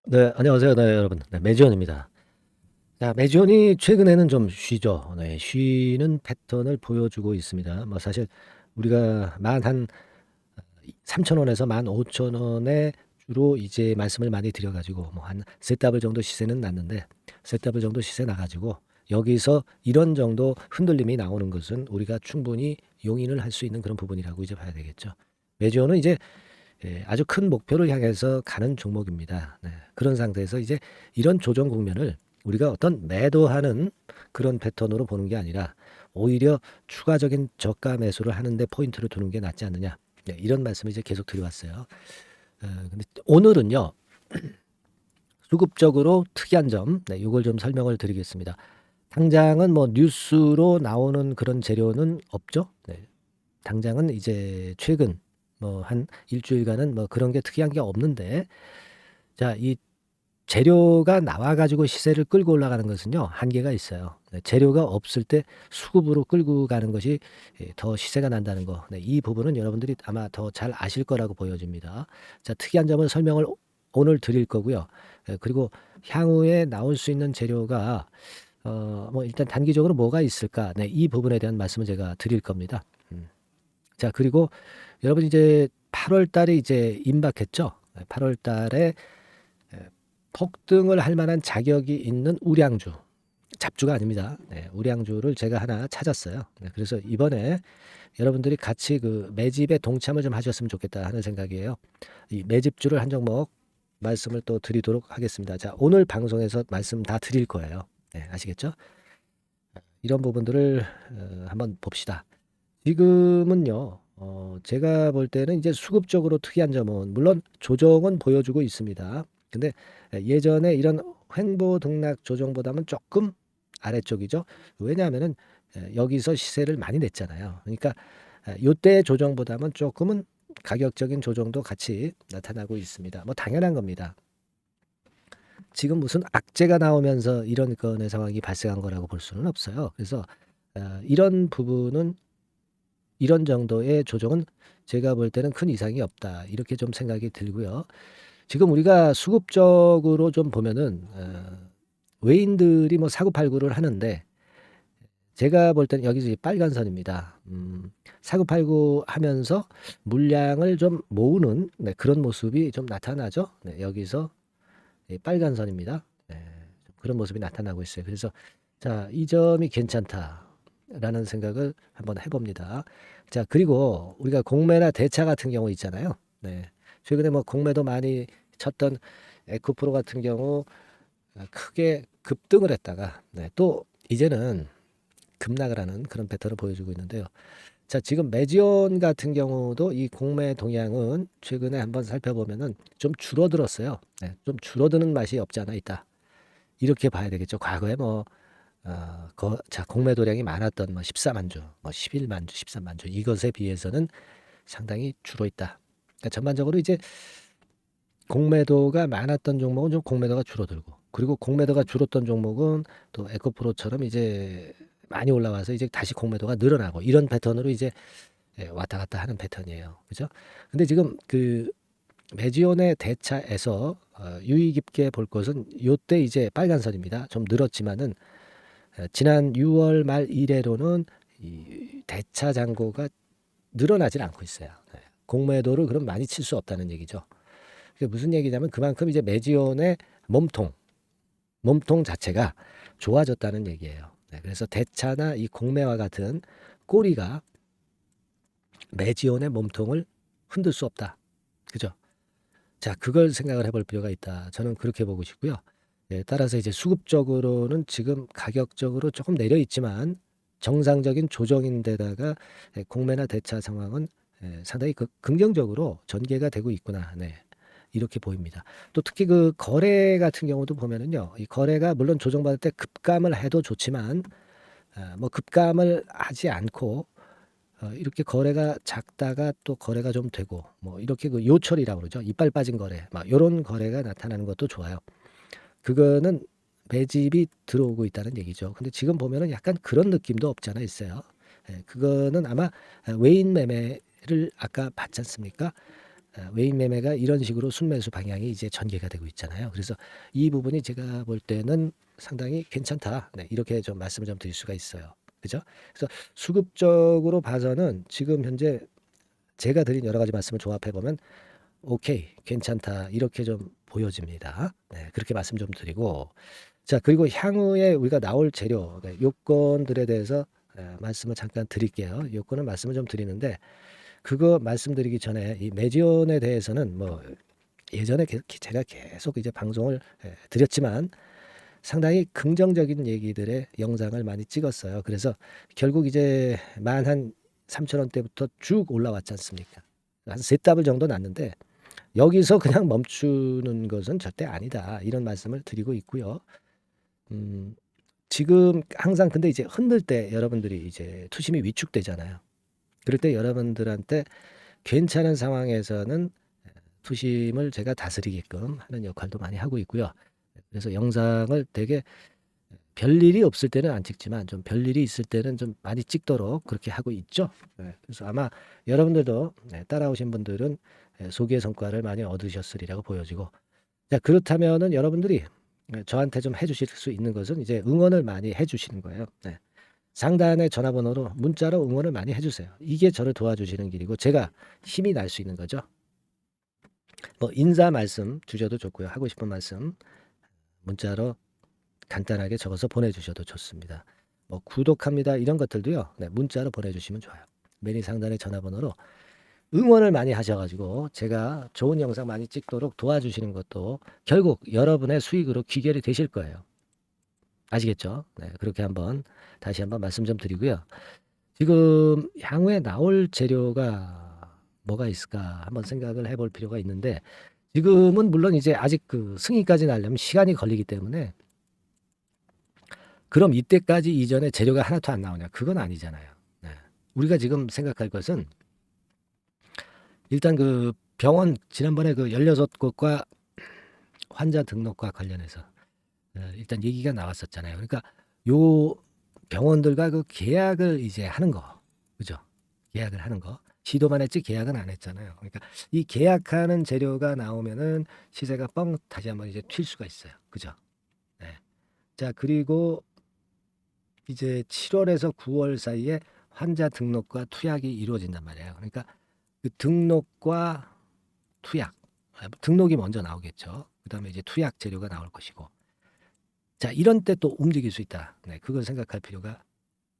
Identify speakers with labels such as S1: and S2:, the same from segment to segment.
S1: 네, 안녕하세요. 네, 여러분. 네, 매지원입니다. 자, 매지원이 최근에는 좀 쉬죠. 네, 쉬는 패턴을 보여주고 있습니다. 뭐 사실 우리가 만 3,000원에서 15,000원에 주로 이제 말씀을 많이 드려가지고 뭐 한 세 더블 정도 시세는 났는데 세 더블 정도 시세 나가지고 여기서 이런 정도 흔들림이 나오는 것은 우리가 충분히 용인을 할 수 있는 그런 부분이라고 이제 봐야 되겠죠. 매지원은 이제 아주 큰 목표를 향해서 가는 종목입니다. 네. 그런 상태에서 이제 이런 조정 국면을 우리가 어떤 매도하는 그런 패턴으로 보는 게 아니라 오히려 추가적인 저가 매수를 하는데 포인트를 두는 게 낫지 않느냐. 네, 이런 말씀을 이제 계속 드려왔어요. 근데 오늘은요, 수급적으로 특이한 점, 네, 이걸 좀 설명을 드리겠습니다. 당장은 뭐 뉴스로 나오는 그런 재료는 없죠. 네, 당장은 이제 최근 뭐 한 일주일간은 뭐 그런 게 특이한 게 없는데, 자, 이 재료가 나와 가지고 시세를 끌고 올라가는 것은요, 한계가 있어요. 네, 재료가 없을 때 수급으로 끌고 가는 것이 더 시세가 난다는 거. 네, 이 부분은 여러분들이 아마 더 잘 아실 거라고 보여집니다. 자, 특이한 점은 설명을 오늘 드릴 거고요. 그리고 향후에 나올 수 있는 재료가 뭐 일단 단기적으로 뭐가 있을까? 네, 이 부분에 대한 말씀을 제가 드릴 겁니다. 자, 그리고 여러분 이제 8월 달에 이제 임박했죠. 8월 달에 폭등을 할 만한 자격이 있는 우량주, 잡주가 아닙니다. 네, 우량주를 제가 하나 찾았어요. 네, 그래서 이번에 여러분들이 같이 그 매집에 동참을 좀 하셨으면 좋겠다 하는 생각이에요. 이 매집주를 한 종목 말씀을 또 드리도록 하겠습니다. 자, 오늘 방송에서 말씀 다 드릴 거예요. 네, 아시겠죠? 이런 부분들을 한번 봅시다. 지금은요, 제가 볼 때는 이제 수급적으로 특이한 점은 물론 조정은 보여주고 있습니다. 근데 예전에 이런 횡보 등락 조정보다는 조금 아래쪽이죠. 왜냐하면은 여기서 시세를 많이 냈잖아요. 그러니까 요때 조정보다는 조금은 가격적인 조정도 같이 나타나고 있습니다. 뭐 당연한 겁니다. 지금 무슨 악재가 나오면서 이런 건의 상황이 발생한 거라고 볼 수는 없어요. 그래서 이런 부분은 이런 정도의 조정은 제가 볼 때는 큰 이상이 없다. 이렇게 좀 생각이 들고요. 지금 우리가 수급적으로 좀 보면은 외인들이 뭐 사고팔고를 하는데 제가 볼 때는 여기서 이 빨간 선입니다. 사고팔고 하면서 물량을 좀 모으는 네, 그런 모습이 좀 나타나죠. 네, 여기서 이 빨간 선입니다. 네, 그런 모습이 나타나고 있어요. 그래서 자, 이 점이 괜찮다라는 생각을 한번 해봅니다. 자, 그리고 우리가 공매나 대차 같은 경우 있잖아요. 네, 최근에 뭐 공매도 많이 쳤던 에코프로 같은 경우 크게 급등을 했다가 네, 또 이제는 급락을 하는 그런 패턴을 보여주고 있는데요. 자, 지금 매지온 같은 경우도 이 공매 동향은 최근에 한번 살펴보면은 좀 줄어들었어요. 네, 좀 줄어드는 맛이 없지 않아 있다. 이렇게 봐야 되겠죠. 과거에 뭐, 자, 공매 도량이 많았던 뭐 14만 주, 뭐 11만 주, 13만 주, 이것에 비해서는 상당히 줄어 있다. 그러니까 전반적으로 이제 공매도가 많았던 종목은 좀 공매도가 줄어들고, 그리고 공매도가 줄었던 종목은 또 에코프로처럼 이제 많이 올라와서 이제 다시 공매도가 늘어나고 이런 패턴으로 이제 왔다 갔다 하는 패턴이에요. 그죠? 근데 지금 그 매지온의 대차에서 유의 깊게 볼 것은 요때 이제 빨간선입니다. 좀 늘었지만은 지난 6월 말 이래로는 이 대차 잔고가 늘어나질 않고 있어요. 네. 공매도를 그럼 많이 칠 수 없다는 얘기죠. 그게 무슨 얘기냐면 그만큼 이제 매지온의 몸통 자체가 좋아졌다는 얘기예요. 네. 그래서 대차나 이 공매와 같은 꼬리가 매지온의 몸통을 흔들 수 없다. 그죠? 자, 그걸 생각을 해볼 필요가 있다. 저는 그렇게 보고 싶고요. 예, 따라서 이제 수급적으로는 지금 가격적으로 조금 내려 있지만 정상적인 조정인데다가 공매나 대차 상황은 상당히 긍정적으로 전개가 되고 있구나. 네. 이렇게 보입니다. 또 특히 그 거래 같은 경우도 보면은요. 이 거래가 물론 조정받을 때 급감을 해도 좋지만 뭐 급감을 하지 않고 이렇게 거래가 작다가 또 거래가 좀 되고 뭐 이렇게 그 요철이라고 그러죠. 이빨 빠진 거래. 막 요런 거래가 나타나는 것도 좋아요. 그거는 매집이 들어오고 있다는 얘기죠. 근데 지금 보면은 약간 그런 느낌도 없지 않아 있어요. 그거는 아마 외인 매매를 아까 봤지 않습니까? 외인 매매가 이런 식으로 순매수 방향이 이제 전개가 되고 있잖아요. 그래서 이 부분이 제가 볼 때는 상당히 괜찮다. 네, 이렇게 좀 말씀을 좀 드릴 수가 있어요. 그죠? 그래서 수급적으로 봐서는 지금 현재 제가 드린 여러 가지 말씀을 조합해 보면 오케이, 괜찮다. 이렇게 좀 보여집니다. 네, 그렇게 말씀 좀 드리고 자, 그리고 향후에 우리가 나올 재료, 네, 요건들에 대해서 말씀을 잠깐 드릴게요. 요건은 말씀을 좀 드리는데 그거 말씀드리기 전에 이 매지온에 대해서는 뭐 예전에 제가 계속 이제 방송을 드렸지만 상당히 긍정적인 얘기들의 영상을 많이 찍었어요. 그래서 결국 이제 만 한 3천 원대부터 쭉 올라왔지 않습니까? 한 세 답을 정도 났는데 여기서 그냥 멈추는 것은 절대 아니다. 이런 말씀을 드리고 있고요. 음, 지금 항상 근데 이제 흔들 때 여러분들이 이제 투심이 위축되잖아요. 그럴 때 여러분들한테 괜찮은 상황에서는 투심을 제가 다스리게끔 하는 역할도 많이 하고 있고요. 그래서 영상을 되게 별일이 없을 때는 안 찍지만 좀 별일이 있을 때는 좀 많이 찍도록 그렇게 하고 있죠. 네, 그래서 아마 여러분들도 따라오신 분들은 소기의 성과를 많이 얻으셨으리라고 보여지고 자, 그렇다면은 여러분들이 저한테 좀 해주실 수 있는 것은 이제 응원을 많이 해주시는 거예요. 네. 상단의 전화번호로 문자로 응원을 많이 해주세요. 이게 저를 도와주시는 길이고 제가 힘이 날 수 있는 거죠. 뭐 인사 말씀 주셔도 좋고요. 하고 싶은 말씀 문자로 간단하게 적어서 보내주셔도 좋습니다. 뭐 구독합니다 이런 것들도요. 네, 문자로 보내주시면 좋아요. 메뉴 상단의 전화번호로 응원을 많이 하셔가지고 제가 좋은 영상 많이 찍도록 도와주시는 것도 결국 여러분의 수익으로 귀결이 되실 거예요. 아시겠죠? 네, 그렇게 한번 다시 한번 말씀 좀 드리고요. 지금 향후에 나올 재료가 뭐가 있을까 한번 생각을 해볼 필요가 있는데 지금은 물론 이제 아직 그 승인까지 나려면 시간이 걸리기 때문에 그럼 이때까지 이전에 재료가 하나도 안 나오냐? 그건 아니잖아요. 네. 우리가 지금 생각할 것은 일단 그 병원 지난번에 그 16곳과 환자 등록과 관련해서 일단 얘기가 나왔었잖아요. 그러니까 요 병원들과 그 계약을 이제 하는 거. 그죠? 계약을 하는 거. 시도만 했지 계약은 안 했잖아요. 그러니까 이 계약하는 재료가 나오면은 시세가 뻥 다시 한번 이제 튈 수가 있어요. 그죠? 네. 자, 그리고 이제 7월에서 9월 사이에 환자 등록과 투약이 이루어진단 말이에요. 그러니까 그 등록과 투약, 등록이 먼저 나오겠죠. 그다음에 이제 투약 재료가 나올 것이고. 자, 이런 때 또 움직일 수 있다. 네, 그걸 생각할 필요가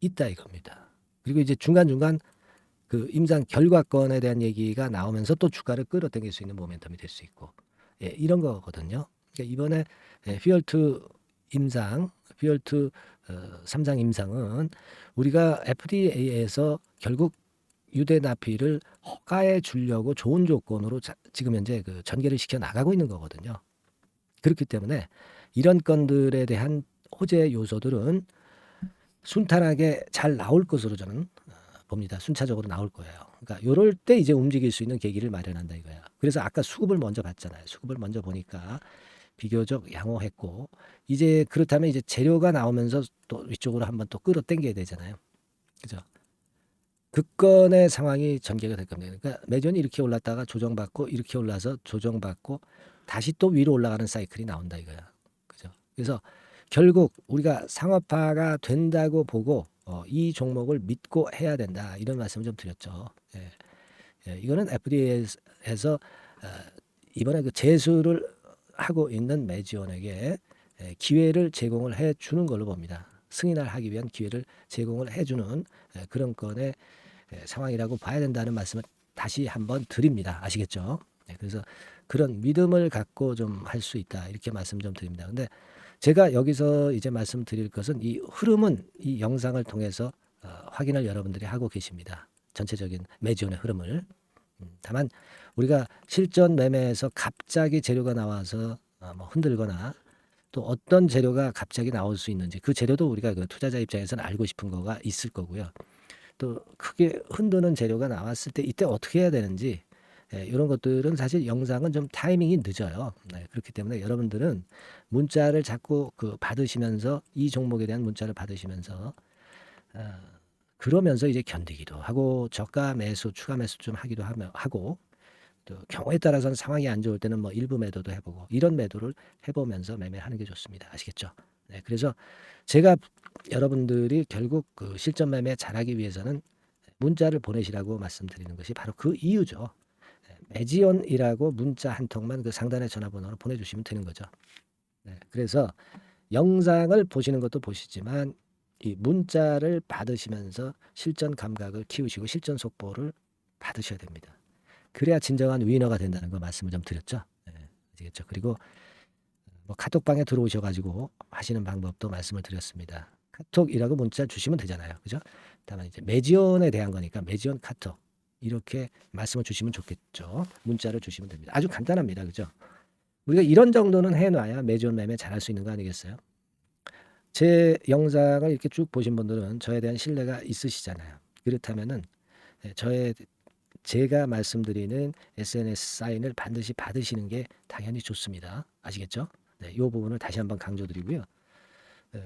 S1: 있다 이겁니다. 그리고 이제 중간중간 그 임상 결과권에 대한 얘기가 나오면서 또 주가를 끌어당길 수 있는 모멘텀이 될 수 있고. 예, 이런 거거든요. 그러니까 이번에 휘얼투 임상, 휘얼투 3장 임상은 우리가 FDA에서 결국 유대나피를 허가해 주려고 좋은 조건으로 지금 현재 그 전개를 시켜 나가고 있는 거거든요. 그렇기 때문에 이런 건들에 대한 호재 요소들은 순탄하게 잘 나올 것으로 저는 봅니다. 순차적으로 나올 거예요. 그러니까 요럴 때 이제 움직일 수 있는 계기를 마련한다 이거야. 그래서 아까 수급을 먼저 봤잖아요. 수급을 먼저 보니까 비교적 양호했고 이제 그렇다면 이제 재료가 나오면서 또 위쪽으로 한번 또 끌어당겨야 되잖아요. 그죠? 급건의 상황이 전개가 될 겁니다. 그러니까 매전이 이렇게 올랐다가 조정받고 이렇게 올라서 조정받고 다시 또 위로 올라가는 사이클이 나온다 이거야. 그죠? 그래서 결국 우리가 상업화가 된다고 보고 이 종목을 믿고 해야 된다 이런 말씀을 좀 드렸죠. 예. 예, 이거는 FDA에서 이번에 그 제수를 하고 있는 매지원에게 기회를 제공을 해 주는 걸로 봅니다. 승인을 하기 위한 기회를 제공을 해주는 그런 건의 상황이라고 봐야 된다는 말씀을 다시 한번 드립니다. 아시겠죠? 네, 그래서 그런 믿음을 갖고 좀 할 수 있다 이렇게 말씀 좀 드립니다. 근데 제가 여기서 이제 말씀드릴 것은 이 흐름은 이 영상을 통해서 확인을 여러분들이 하고 계십니다. 전체적인 매지온의 흐름을. 다만 우리가 실전 매매에서 갑자기 재료가 나와서 뭐 흔들거나 또 어떤 재료가 갑자기 나올 수 있는지 그 재료도 우리가 그 투자자 입장에서는 알고 싶은 거가 있을 거고요. 또 크게 흔드는 재료가 나왔을 때 이때 어떻게 해야 되는지 이런 것들은 사실 영상은 좀 타이밍이 늦어요. 네, 그렇기 때문에 여러분들은 문자를 자꾸 그 받으시면서 이 종목에 대한 문자를 받으시면서 어, 그러면서 이제 견디기도 하고 저가 매수 추가 매수 좀 하기도 하고 또 경우에 따라서는 상황이 안 좋을 때는 뭐 일부 매도도 해보고 이런 매도를 해보면서 매매하는 게 좋습니다. 아시겠죠? 네, 그래서 제가 여러분들이 결국 그 실전 매매 잘하기 위해서는 문자를 보내시라고 말씀드리는 것이 바로 그 이유죠. 매지온이라고 문자 한 통만 그 상단의 전화번호로 보내주시면 되는 거죠. 네, 그래서 영상을 보시는 것도 보시지만 이 문자를 받으시면서 실전 감각을 키우시고 실전 속보를 받으셔야 됩니다. 그래야 진정한 위너가 된다는 거 말씀을 좀 드렸죠. 네, 아시겠죠? 그리고 뭐 카톡방에 들어오셔가지고 하시는 방법도 말씀을 드렸습니다. 카톡이라고 문자 주시면 되잖아요. 그죠? 다만 이제 매지온에 대한 거니까 매지온 카톡 이렇게 말씀을 주시면 좋겠죠. 문자를 주시면 됩니다. 아주 간단합니다. 그죠? 우리가 이런 정도는 해놔야 매지온 매매 잘할 수 있는 거 아니겠어요? 제 영상을 이렇게 쭉 보신 분들은 저에 대한 신뢰가 있으시잖아요. 그렇다면은 제가 말씀드리는 SNS 사인을 반드시 받으시는 게 당연히 좋습니다. 아시겠죠? 네, 이 부분을 다시 한번 강조드리고요.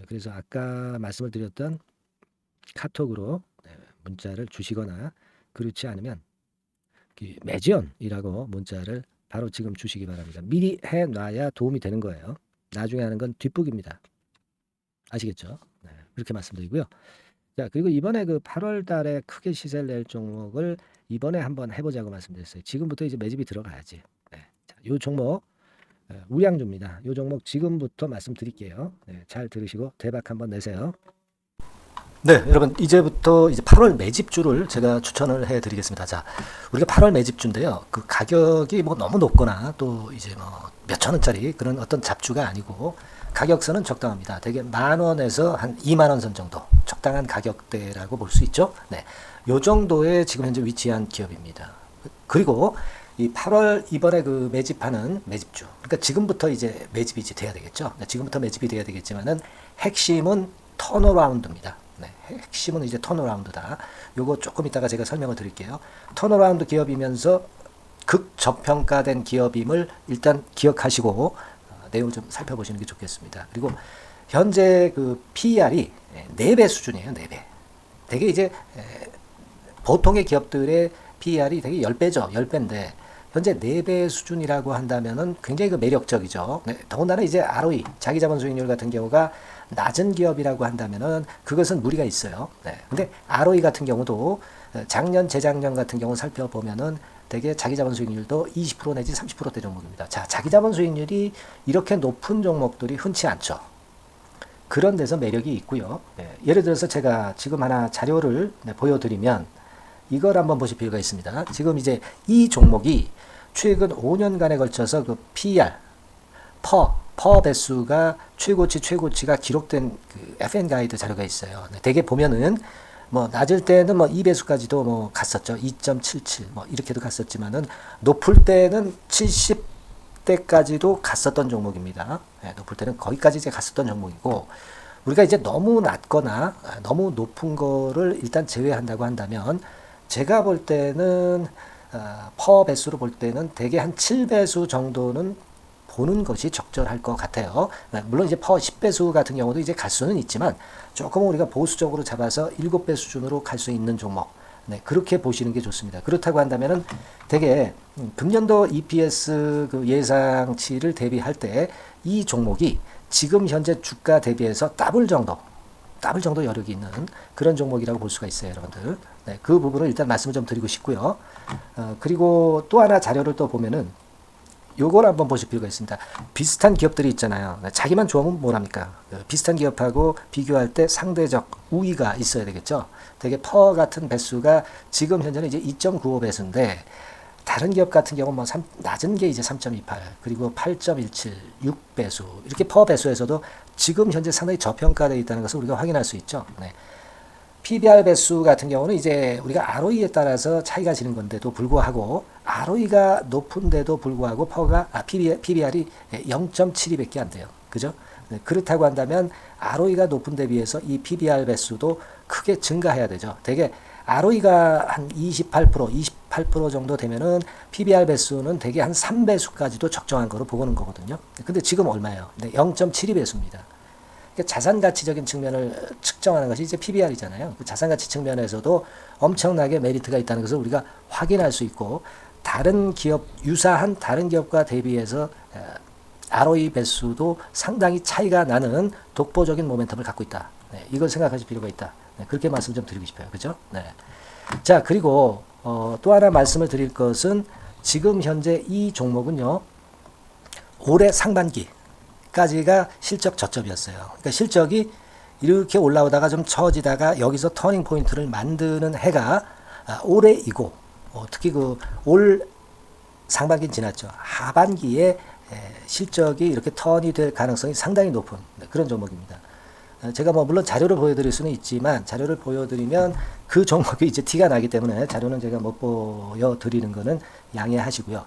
S1: 그래서 아까 말씀을 드렸던 카톡으로 문자를 주시거나 그렇지 않으면 매지연이라고 문자를 바로 지금 주시기 바랍니다. 미리 해놔야 도움이 되는 거예요. 나중에 하는 건 뒷북입니다. 아시겠죠? 네, 그렇게 말씀드리고요. 자, 그리고 이번에 그 8월 달에 크게 시세를 낼 종목을 이번에 한번 해보자고 말씀드렸어요. 지금부터 이제 매집이 들어가야지. 네, 자, 요 종목 우량주입니다. 요 종목 지금부터 말씀드릴게요. 네, 잘 들으시고 대박 한번 내세요. 네, 여러분 이제부터 이제 8월 매집주를 제가 추천을 해드리겠습니다. 자, 우리가 8월 매집주인데요. 그 가격이 뭐 너무 높거나 또 이제 뭐 몇천 원짜리 그런 어떤 잡주가 아니고 가격선은 적당합니다. 대개 10,000원에서 한 20,000원 선 정도 적당한 가격대라고 볼 수 있죠. 네, 요 정도에 지금 현재 위치한 기업입니다. 그리고 이 8월 이번에 그 매집하는 매집주, 그러니까 지금부터 이제 매집이 이제 돼야 되겠죠. 네, 지금부터 매집이 돼야 되겠지만은 핵심은 턴어라운드입니다. 네, 핵심은 이제 턴어라운드다. 요거 조금 이따가 제가 설명을 드릴게요. 턴어라운드 기업이면서 극저평가된 기업임을 일단 기억하시고 내용을 좀 살펴보시는 게 좋겠습니다. 그리고 현재 그 PER이 4배 수준이에요. 4배. 되게 이제 보통의 기업들의 PER이 되게 10배죠. 10배인데 현재 4배 수준이라고 한다면은 굉장히 그 매력적이죠. 네, 더군다나 이제 ROE, 자기자본 수익률 같은 경우가 낮은 기업이라고 한다면은 그것은 무리가 있어요. 네. 근데 ROE 같은 경우도 작년, 재작년 같은 경우 살펴보면은 되게 자기자본 수익률도 20% 내지 30%대 종목입니다. 자, 자기자본 수익률이 이렇게 높은 종목들이 흔치 않죠. 그런 데서 매력이 있고요. 네. 예를 들어서 제가 지금 하나 자료를 보여드리면 이걸 한번 보실 필요가 있습니다. 지금 이제 이 종목이 최근 5년간에 걸쳐서 그 PER, 퍼 배수가 최고치가 기록된 그 FN 가이드 자료가 있어요. 대개 보면은 뭐 낮을 때는 뭐 2배수까지도 뭐 갔었죠. 2.77 뭐 이렇게도 갔었지만은 높을 때는 70대까지도 갔었던 종목입니다. 네, 높을 때는 거기까지 이제 갔었던 종목이고 우리가 이제 너무 낮거나 너무 높은 거를 일단 제외한다고 한다면 제가 볼 때는 퍼 배수로 볼 때는 대개 한 7배수 정도는 보는 것이 적절할 것 같아요. 물론 이제 퍼 10배수 같은 경우도 이제 갈 수는 있지만 조금 우리가 보수적으로 잡아서 7배 수준으로 갈 수 있는 종목. 네, 그렇게 보시는 게 좋습니다. 그렇다고 한다면은 되게 금년도 EPS 그 예상치를 대비할 때 이 종목이 지금 현재 주가 대비해서 더블 정도 여력이 있는 그런 종목이라고 볼 수가 있어요, 여러분들. 네, 그 부분을 일단 말씀을 좀 드리고 싶고요. 그리고 또 하나 자료를 또 보면은 요걸 한번 보실 필요가 있습니다. 비슷한 기업들이 있잖아요. 자기만 좋으면 뭐랍니까? 비슷한 기업하고 비교할 때 상대적 우위가 있어야 되겠죠. 되게 퍼 같은 배수가 지금 현재는 이제 2.95배수인데 다른 기업 같은 경우 뭐 낮은 게 이제 3.28 그리고 8.17 6배수 이렇게 퍼 배수에서도 지금 현재 상당히 저평가되어 있다는 것을 우리가 확인할 수 있죠. 네. PBR 배수 같은 경우는 이제 우리가 ROE에 따라서 차이가 지는 건데도 불구하고 ROE가 높은데도 불구하고 PBR이 0.72밖에 안 돼요. 그죠? 네, 그렇다고 한다면 ROE가 높은 데 비해서 이 PBR 배수도 크게 증가해야 되죠. 되게 ROE가 한 28% 정도 되면은 PBR 배수는 되게 한 3배수까지도 적정한 거로 보고는 거거든요. 근데 지금 얼마예요? 네, 0.72배수입니다. 자산가치적인 측면을 측정하는 것이 이제 PBR이잖아요. 그 자산가치 측면에서도 엄청나게 메리트가 있다는 것을 우리가 확인할 수 있고 다른 기업, 유사한 다른 기업과 대비해서 ROE 배수도 상당히 차이가 나는 독보적인 모멘텀을 갖고 있다. 네, 이걸 생각하실 필요가 있다. 네, 그렇게 말씀 좀 드리고 싶어요. 그죠? 네. 자, 그리고 또 하나 말씀을 드릴 것은 지금 현재 이 종목은요, 올해 상반기까지가 실적 저점이었어요. 그러니까 실적이 이렇게 올라오다가 좀 처지다가 여기서 터닝 포인트를 만드는 해가 올해이고, 특히 그 올 상반기는 지났죠. 하반기에 실적이 이렇게 턴이 될 가능성이 상당히 높은 그런 종목입니다. 제가 뭐 물론 자료를 보여드릴 수는 있지만 자료를 보여드리면 그 종목이 이제 티가 나기 때문에 자료는 제가 못 보여드리는 거는 양해하시고요.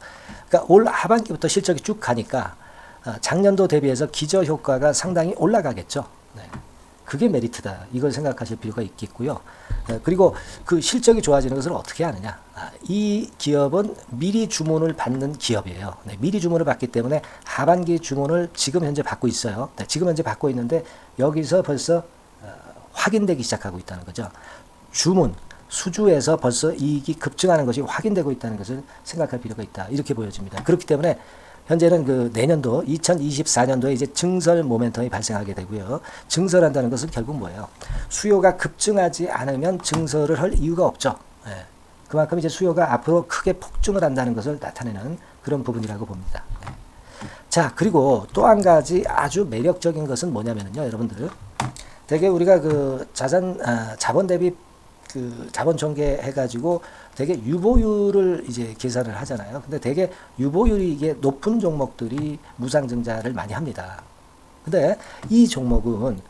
S1: 그러니까 올 하반기부터 실적이 쭉 가니까 작년도 대비해서 기저 효과가 상당히 올라가겠죠. 네. 그게 메리트다. 이걸 생각하실 필요가 있겠고요. 그리고 그 실적이 좋아지는 것을 어떻게 아느냐. 이 기업은 미리 주문을 받는 기업이에요. 네, 미리 주문을 받기 때문에 하반기 주문을 지금 현재 받고 있어요. 네, 지금 현재 받고 있는데 여기서 벌써 확인되기 시작하고 있다는 거죠. 주문, 수주에서 벌써 이익이 급증하는 것이 확인되고 있다는 것을 생각할 필요가 있다. 이렇게 보여집니다. 그렇기 때문에 현재는 그 내년도 2024년도에 이제 증설 모멘텀이 발생하게 되고요. 증설한다는 것은 결국 뭐예요? 수요가 급증하지 않으면 증설을 할 이유가 없죠. 예. 그만큼 이제 수요가 앞으로 크게 폭증을 한다는 것을 나타내는 그런 부분이라고 봅니다. 예. 자, 그리고 또 한 가지 아주 매력적인 것은 뭐냐면요, 여러분들. 되게 우리가 그 자본 대비 그 자본 전개해가지고 되게 유보율을 이제 계산을 하잖아요. 근데 되게 유보율이 이게 높은 종목들이 무상증자를 많이 합니다. 근데 이 종목은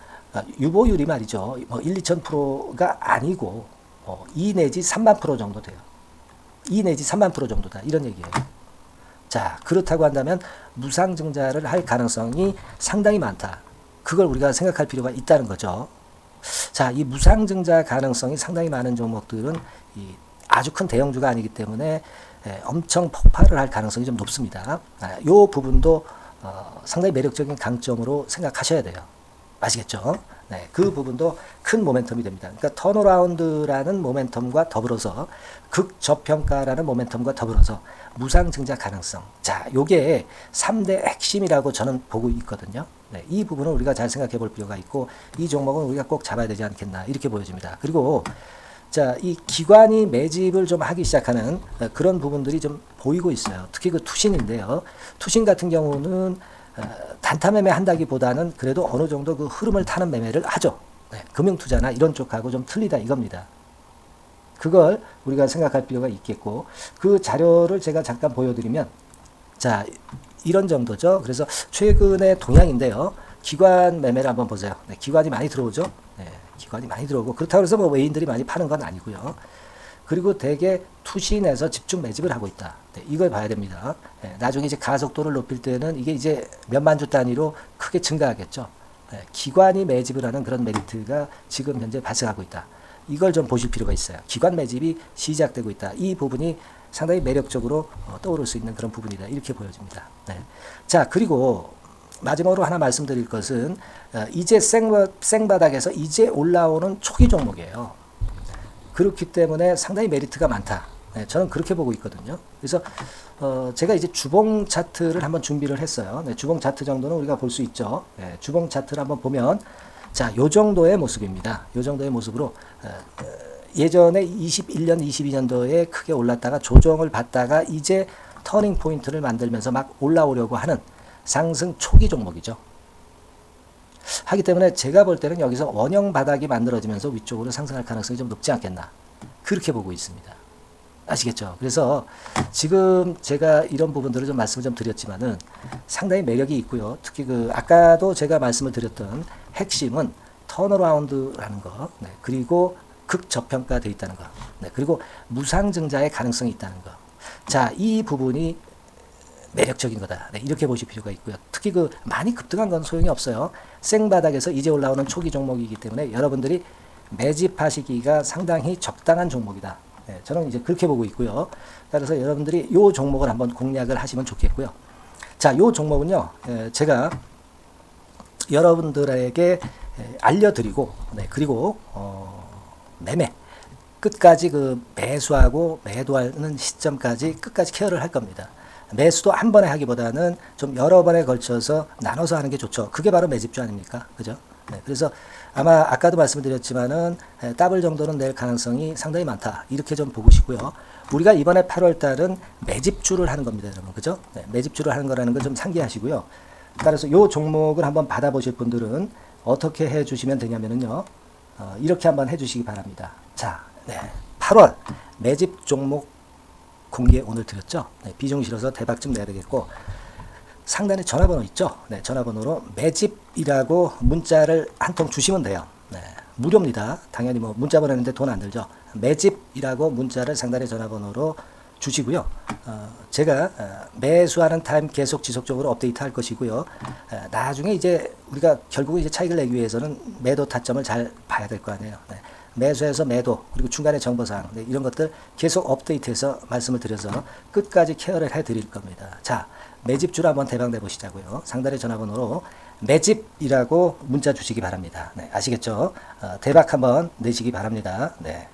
S1: 유보율이 말이죠. 뭐 1, 2,000%가 아니고 2 내지 3만 프로 정도 돼요. 2 내지 3만 프로 정도다. 이런 얘기예요. 자, 그렇다고 한다면 무상증자를 할 가능성이 상당히 많다. 그걸 우리가 생각할 필요가 있다는 거죠. 자, 이 무상증자 가능성이 상당히 많은 종목들은 아주 큰 대형주가 아니기 때문에 엄청 폭발을 할 가능성이 좀 높습니다. 이 부분도 상당히 매력적인 강점으로 생각하셔야 돼요. 아시겠죠? 네, 그 부분도 큰 모멘텀이 됩니다. 그러니까 턴어라운드라는 모멘텀과 더불어서 극저평가라는 모멘텀과 더불어서 무상증자 가능성. 자, 요게 3대 핵심이라고 저는 보고 있거든요. 네, 이 부분은 우리가 잘 생각해 볼 필요가 있고 이 종목은 우리가 꼭 잡아야 되지 않겠나 이렇게 보여집니다. 그리고 자, 이 기관이 매집을 좀 하기 시작하는 그런 부분들이 좀 보이고 있어요. 특히 그 투신인데요. 투신 같은 경우는 단타 매매 한다기보다는 그래도 어느 정도 그 흐름을 타는 매매를 하죠. 네, 금융투자나 이런 쪽하고 좀 틀리다 이겁니다. 그걸 우리가 생각할 필요가 있겠고 그 자료를 제가 잠깐 보여드리면 자, 이런 정도죠. 그래서 최근의 동향인데요. 기관 매매를 한번 보세요. 네, 기관이 많이 들어오죠. 네, 기관이 많이 들어오고 그렇다고 해서 뭐 외인들이 많이 파는 건 아니고요. 그리고 대개 투신에서 집중 매집을 하고 있다. 네, 이걸 봐야 됩니다. 네, 나중에 이제 가속도를 높일 때는 이게 이제 몇만 주 단위로 크게 증가하겠죠. 네, 기관이 매집을 하는 그런 메리트가 지금 현재 발생하고 있다. 이걸 좀 보실 필요가 있어요. 기관 매집이 시작되고 있다. 이 부분이 상당히 매력적으로 떠오를 수 있는 그런 부분이다. 이렇게 보여집니다. 네. 자, 그리고 마지막으로 하나 말씀드릴 것은 이제 생바닥에서 이제 올라오는 초기 종목이에요. 그렇기 때문에 상당히 메리트가 많다. 네, 저는 그렇게 보고 있거든요. 그래서 제가 이제 주봉 차트를 한번 준비를 했어요. 네, 주봉 차트 정도는 우리가 볼 수 있죠. 네, 주봉 차트를 한번 보면 자, 요 정도의 모습입니다. 요 정도의 모습으로 예전에 21년, 22년도에 크게 올랐다가 조정을 받다가 이제 터닝 포인트를 만들면서 막 올라오려고 하는 상승 초기 종목이죠. 하기 때문에 제가 볼 때는 여기서 원형 바닥이 만들어지면서 위쪽으로 상승할 가능성이 좀 높지 않겠나. 그렇게 보고 있습니다. 아시겠죠? 그래서 지금 제가 이런 부분들을 좀 말씀을 좀 드렸지만은 상당히 매력이 있고요. 특히 그 아까도 제가 말씀을 드렸던 핵심은 턴어라운드라는 거, 네, 그리고 극저평가되어 있다는 거, 네, 그리고 무상증자의 가능성이 있다는 거. 자, 이 부분이 매력적인 거다. 네, 이렇게 보실 필요가 있고요. 특히 그 많이 급등한 건 소용이 없어요. 생바닥에서 이제 올라오는 초기 종목이기 때문에 여러분들이 매집하시기가 상당히 적당한 종목이다. 네, 저는 이제 그렇게 보고 있고요. 따라서 여러분들이 이 종목을 한번 공략을 하시면 좋겠고요. 자, 이 종목은요, 제가 여러분들에게 알려드리고, 네, 그리고 매매 끝까지 그 매수하고 매도하는 시점까지 끝까지 케어를 할 겁니다. 매수도 한 번에 하기보다는 좀 여러 번에 걸쳐서 나눠서 하는 게 좋죠. 그게 바로 매집주 아닙니까? 그죠? 네, 그래서 아마 아까도 말씀드렸지만은 더블 정도는 낼 가능성이 상당히 많다. 이렇게 좀 보시고요. 우리가 이번에 8월 달은 매집주를 하는 겁니다, 여러분. 그죠? 네, 매집주를 하는 거라는 걸 좀 상기하시고요. 따라서 이 종목을 한번 받아보실 분들은 어떻게 해 주시면 되냐면요. 이렇게 한번 해 주시기 바랍니다. 자, 네, 8월 매집 종목 공개 오늘 드렸죠. 네, 비중 실어서 대박 좀 내야 되겠고, 상단에 전화번호 있죠. 네, 전화번호로 매집이라고 문자를 한 통 주시면 돼요. 네, 무료입니다. 당연히 뭐 문자 보내는데 돈 안 들죠. 매집이라고 문자를 상단의 전화번호로 주시고요. 제가 매수하는 타임 계속 지속적으로 업데이트 할 것이고요. 나중에 이제 우리가 결국 이제 차익을 내기 위해서는 매도 타점을 잘 봐야 될 거 아니에요. 네. 매수해서 매도, 그리고 중간에 정보사항, 네, 이런 것들 계속 업데이트해서 말씀을 드려서 끝까지 케어를 해드릴 겁니다. 자, 매집주로 한번 대박 내보시자고요. 상단의 전화번호로 매집이라고 문자 주시기 바랍니다. 네, 아시겠죠? 대박 한번 내시기 바랍니다. 네.